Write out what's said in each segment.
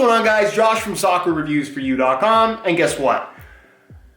going on, guys? Josh from soccerreviewsforyou.com, and guess what?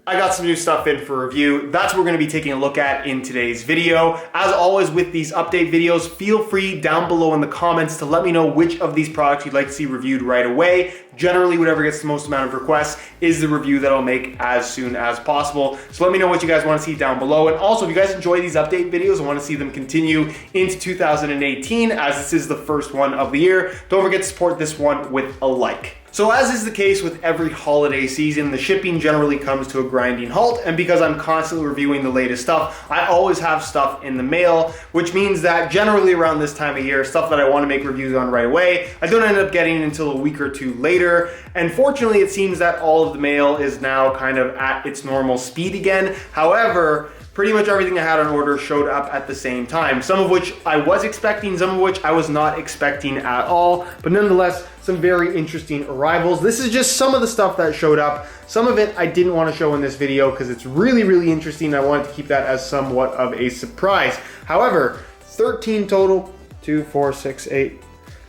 I got some new stuff in for review. That's what we're going to be taking a look at in today's video. As always with these update videos, feel free down below in the comments to let me know which of these products you'd like to see reviewed right away. Generally, whatever gets the most amount of requests is the review that I'll make as soon as possible. So let me know what you guys want to see down below. And also, if you guys enjoy these update videos and want to see them continue into 2018, as this is the first one of the year, don't forget to support this one with a like. So as is the case with every holiday season, the shipping generally comes to a grinding halt, and because I'm constantly reviewing the latest stuff, I always have stuff in the mail, which means that generally around this time of year, stuff that I want to make reviews on right away, I don't end up getting until a week or two later. And fortunately, it seems that all of the mail is now kind of at its normal speed again. However, pretty much everything I had on order showed up at the same time, some of which I was expecting, some of which I was not expecting at all, but nonetheless, some very interesting arrivals. This is just some of the stuff that showed up. Some of it I didn't want to show in this video because it's really, really interesting. I wanted to keep that as somewhat of a surprise. However, 13 total, 2, 4, 6, 8,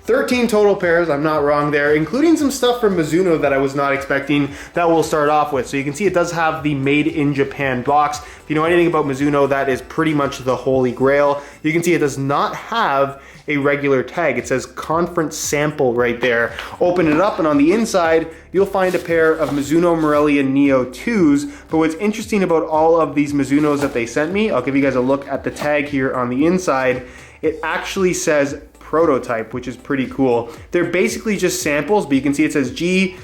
13 total pairs, I'm not wrong there, including some stuff from Mizuno that I was not expecting that we'll start off with. So you can see it does have the Made in Japan box. If you know anything about Mizuno, that is pretty much the holy grail. You can see it does not have a regular tag. It says conference sample right there. Open it up and on the inside, you'll find a pair of Mizuno Morelia Neo 2s. But what's interesting about all of these Mizunos that they sent me, I'll give you guys a look at the tag here on the inside. It actually says prototype, which is pretty cool. They're basically just samples, but you can see it says G-S-O-O-O-O-X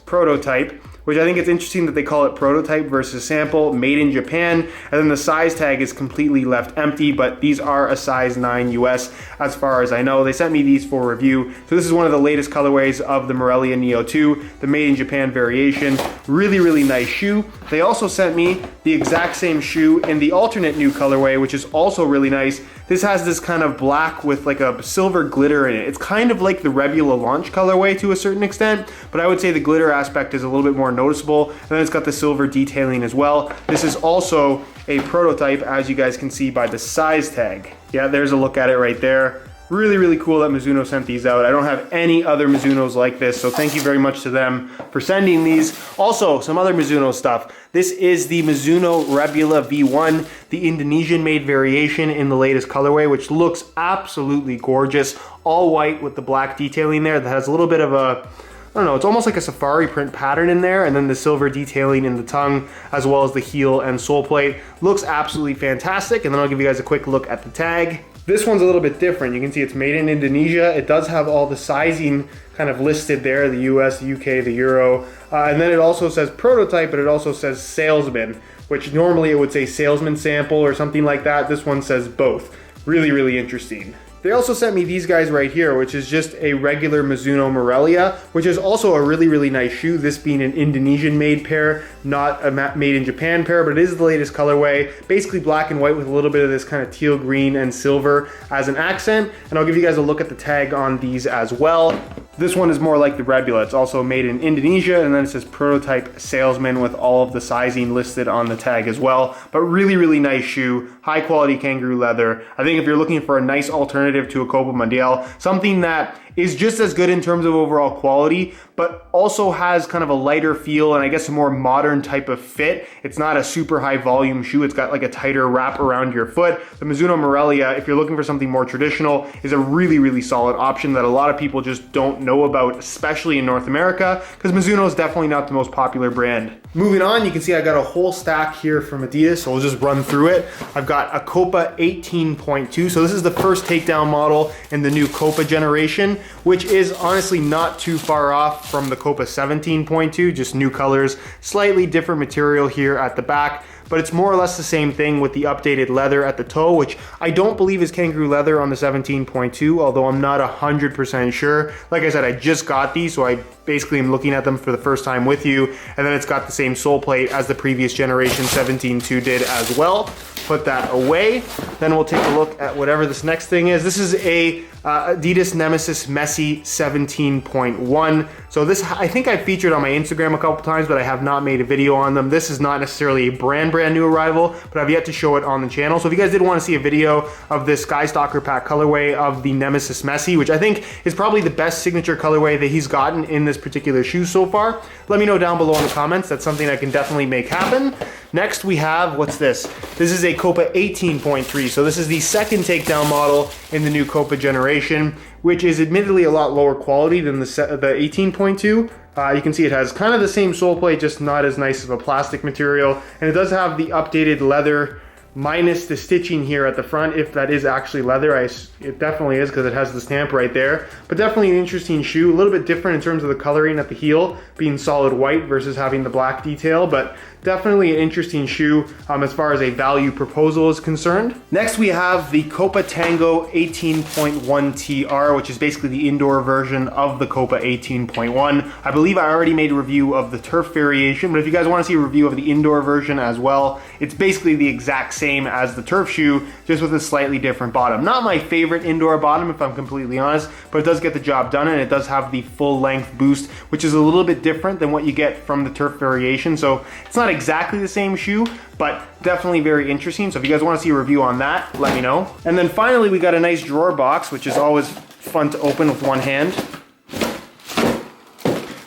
prototype, which I think it's interesting that they call it prototype versus sample, made in Japan. And then the size tag is completely left empty, but these are a size 9 US as far as I know. They sent me these for review. So this is one of the latest colorways of the Morelia Neo 2, the made in Japan variation. Really, really nice shoe. They also sent me the exact same shoe in the alternate new colorway, which is also really nice. This has this kind of black with like a silver glitter in it. It's kind of like the Regula launch colorway to a certain extent, but I would say the glitter aspect is a little bit more noticeable. And then it's got the silver detailing as well. This is also a prototype, as you guys can see by the size tag. Yeah, there's a look at it right there. Really, really cool that Mizuno sent these out. I don't have any other Mizunos like this, so thank you very much to them for sending these. Also, some other Mizuno stuff. This is the Mizuno Regula V1, the Indonesian-made variation in the latest colorway, which looks absolutely gorgeous. All white with the black detailing there that has a little bit of a, I don't know, it's almost like a safari print pattern in there, and then the silver detailing in the tongue, as well as the heel and sole plate. Looks absolutely fantastic, and then I'll give you guys a quick look at the tag. This one's a little bit different. You can see it's made in Indonesia. It does have all the sizing kind of listed there, the US, the UK, the Euro. And then it also says prototype, but it also says salesman, which normally it would say salesman sample or something like that. This one says both. Really, really interesting. They also sent me these guys right here, which is just a regular Mizuno Morelia, which is also a really, really nice shoe. This being an Indonesian-made pair, not a made in Japan pair, but it is the latest colorway. Basically black and white with a little bit of this kind of teal green and silver as an accent. And I'll give you guys a look at the tag on these as well. This one is more like the Regula. It's also made in Indonesia, and then it says prototype salesman with all of the sizing listed on the tag as well. But really, really nice shoe, high quality kangaroo leather. I think if you're looking for a nice alternative to a Copa Mundial, something that is just as good in terms of overall quality, but also has kind of a lighter feel and I guess a more modern type of fit. It's not a super high volume shoe. It's got like a tighter wrap around your foot. The Mizuno Morelia, if you're looking for something more traditional, is a really, really solid option that a lot of people just don't know about, especially in North America, because Mizuno is definitely not the most popular brand. Moving on, you can see I got a whole stack here from Adidas, so we'll just run through it. I've got a Copa 18.2, so this is the first takedown model in the new Copa generation, which is honestly not too far off from the Copa 17.2, just new colors, slightly different material here at the back. but it's more or less the same thing with the updated leather at the toe, which I don't believe is kangaroo leather on the 17.2, although I'm not 100% sure. Like I said, I just got these, so I basically am looking at them for the first time with you, and then it's got the same sole plate as the previous generation 17.2 did as well. put that away. Then we'll take a look at whatever this next thing is. This is a Adidas Nemesis Messi 17.1. So this, I think I featured on my Instagram a couple times, but I have not made a video on them. This is not necessarily a brand new arrival, but I've yet to show it on the channel. So if you guys did want to see a video of this Skystalker pack colorway of the Nemesis Messi, which I think is probably the best signature colorway that he's gotten in this particular shoe so far, let me know down below in the comments. That's something I can definitely make happen. Next we have, what's this? This is a Copa 18.3. So this is the second takedown model in the new Copa generation, which is admittedly a lot lower quality than the 18.2. You can see it has kind of the same sole plate, just not as nice of a plastic material. And it does have the updated leather minus the stitching here at the front, if that is actually leather. It definitely is, because it has the stamp right there. But definitely an interesting shoe, a little bit different in terms of the coloring at the heel, being solid white versus having the black detail, but definitely an interesting shoe as far as a value proposal is concerned. Next we have the Copa Tango 18.1 TR, which is basically the indoor version of the Copa 18.1. I believe I already made a review of the turf variation, but if you guys want to see a review of the indoor version as well, it's basically the exact same as the turf shoe, just with a slightly different bottom. Not my favorite indoor bottom, if I'm completely honest, but it does get the job done, and it does have the full length boost, which is a little bit different than what you get from the turf variation. So it's not exactly the same shoe, but definitely very interesting. So if you guys want to see a review on that, let me know. And then finally, we got a nice drawer box, which is always fun to open with one hand.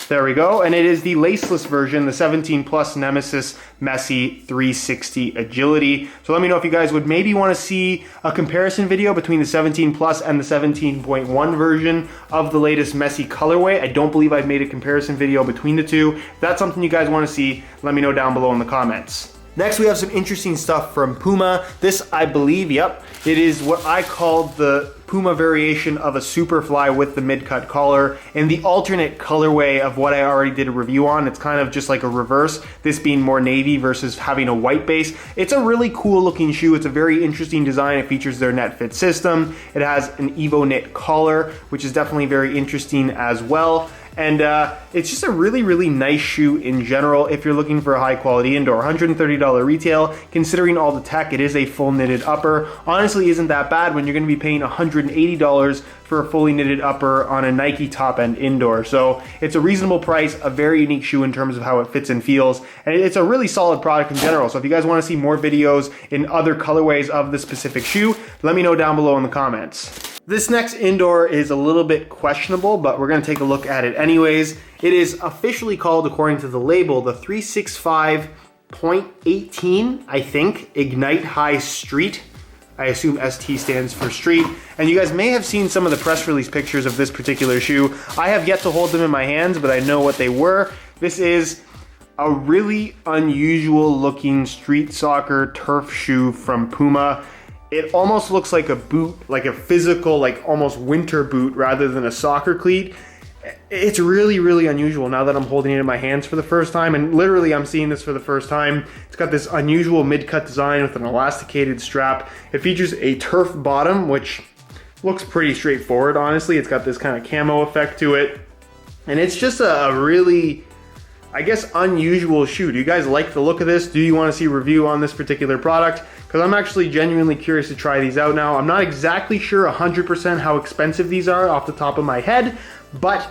There we go, and it is the laceless version, the 17 Plus Nemesis Messi 360 Agility. So let me know if you guys would maybe want to see a comparison video between the 17 Plus and the 17.1 version of the latest Messi colorway. I don't believe I've made a comparison video between the two. If that's something you guys want to see, let me know down below in the comments. Next, we have some interesting stuff from Puma. This, I believe, yep, it is what I called the Puma variation of a Superfly with the mid-cut collar and the alternate colorway of what I already did a review on. It's kind of just like a reverse, this being more navy versus having a white base. It's a really cool looking shoe. It's a very interesting design. It features their net fit system. It has an Evo knit collar, which is definitely very interesting as well. And it's just a really nice shoe in general if you're looking for a high quality indoor. $130 retail, considering all the tech. It is a full knitted upper. Honestly, isn't that bad when you're going to be paying $180 for a fully knitted upper on a Nike top end indoor. So it's a reasonable price, a very unique shoe in terms of how it fits and feels, and it's a really solid product in general. So if you guys want to see more videos in other colorways of the specific shoe, let me know down below in the comments. This next indoor is a little bit questionable, but we're going to take a look at it anyways. It is officially called, according to the label, the 365.18, I think, Ignite High Street. I assume ST stands for street. And you guys may have seen some of the press release pictures of this particular shoe. I have yet to hold them in my hands, but I know what they were. This is a really unusual looking street soccer turf shoe from Puma. It almost looks like a boot, like a physical, like almost winter boot rather than a soccer cleat. It's really unusual now that I'm holding it in my hands for the first time, and literally I'm seeing this for the first time. It's got this unusual mid-cut design with an elasticated strap. It features a turf bottom, which looks pretty straightforward, honestly. It's got this kind of camo effect to it, and it's just a really, I guess, unusual shoe. Do you guys like the look of this? Do you want to see a review on this particular product? Because I'm actually genuinely curious to try these out now. I'm not exactly sure 100% how expensive these are off the top of my head, but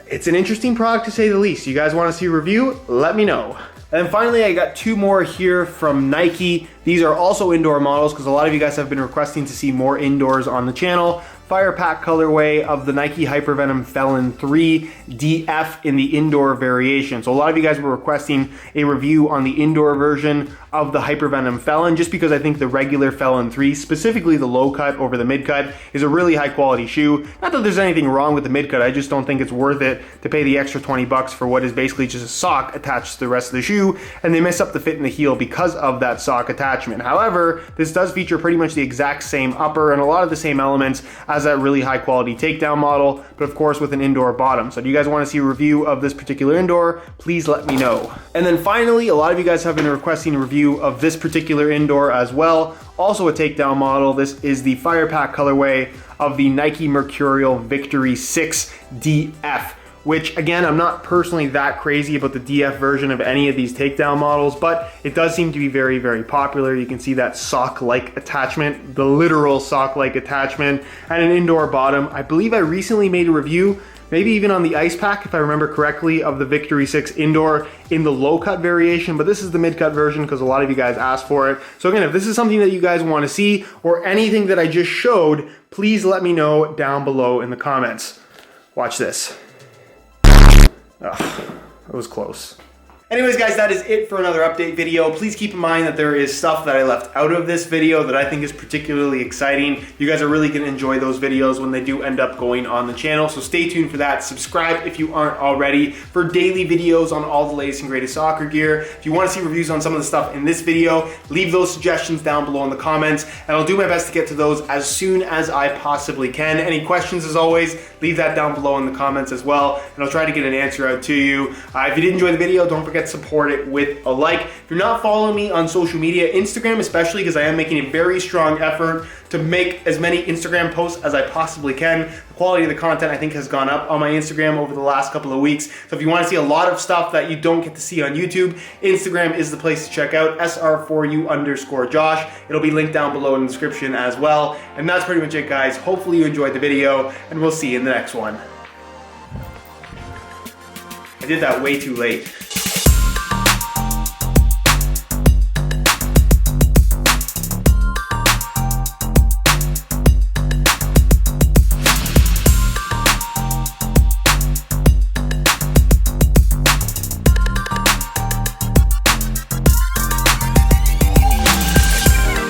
it's an interesting product to say the least. You guys want to see a review? Let me know. And then finally, I got two more here from Nike. These are also indoor models because a lot of you guys have been requesting to see more indoors on the channel. Fire Pack colorway of the Nike Hypervenom Felon 3 DF in the indoor variation. So a lot of you guys were requesting a review on the indoor version of the Hypervenom Felon, just because I think the regular Felon 3, specifically the low cut over the mid cut, is a really high quality shoe. Not that there's anything wrong with the mid cut, I just don't think it's worth it to pay the extra 20 bucks for what is basically just a sock attached to the rest of the shoe, and they mess up the fit in the heel because of that sock attachment. However, this does feature pretty much the exact same upper and a lot of the same elements as that really high quality takedown model, but of course with an indoor bottom. So do you guys want to see a review of this particular indoor? Please let me know. And then finally, a lot of you guys have been requesting a review of this particular indoor as well. Also a takedown model. This is the Fire Pack colorway of the Nike Mercurial Victory 6 DF, which again, I'm not personally that crazy about the DF version of any of these takedown models, but it does seem to be very, very popular. You can see that sock-like attachment, the literal sock-like attachment, and an indoor bottom. I believe I recently made a review, maybe even on the ice pack, if I remember correctly, of the Victory 6 Indoor in the low cut variation, but this is the mid cut version because a lot of you guys asked for it. So again, if this is something that you guys want to see or anything that I just showed, please let me know down below in the comments. Watch this. Ugh, that was close. Anyways guys, that is it for another update video. Please keep in mind that there is stuff that I left out of this video that I think is particularly exciting. You guys are really gonna enjoy those videos when they do end up going on the channel, so stay tuned for that. Subscribe if you aren't already for daily videos on all the latest and greatest soccer gear. If you wanna see reviews on some of the stuff in this video, leave those suggestions down below in the comments, and I'll do my best to get to those as soon as I possibly can. Any questions, as always, leave that down below in the comments as well, and I'll try to get an answer out to you. If you did enjoy the video, don't forget to support it with a like. If you're not following me on social media, Instagram especially, because I am making a very strong effort to make as many Instagram posts as I possibly can. The quality of the content I think has gone up on my Instagram over the last couple of weeks. So if you want to see a lot of stuff that you don't get to see on YouTube, Instagram is the place to check out, SR4U_Josh. It'll be linked down below in the description as well. And that's pretty much it, guys. Hopefully you enjoyed the video, and we'll see you in the next one. I did that way too late.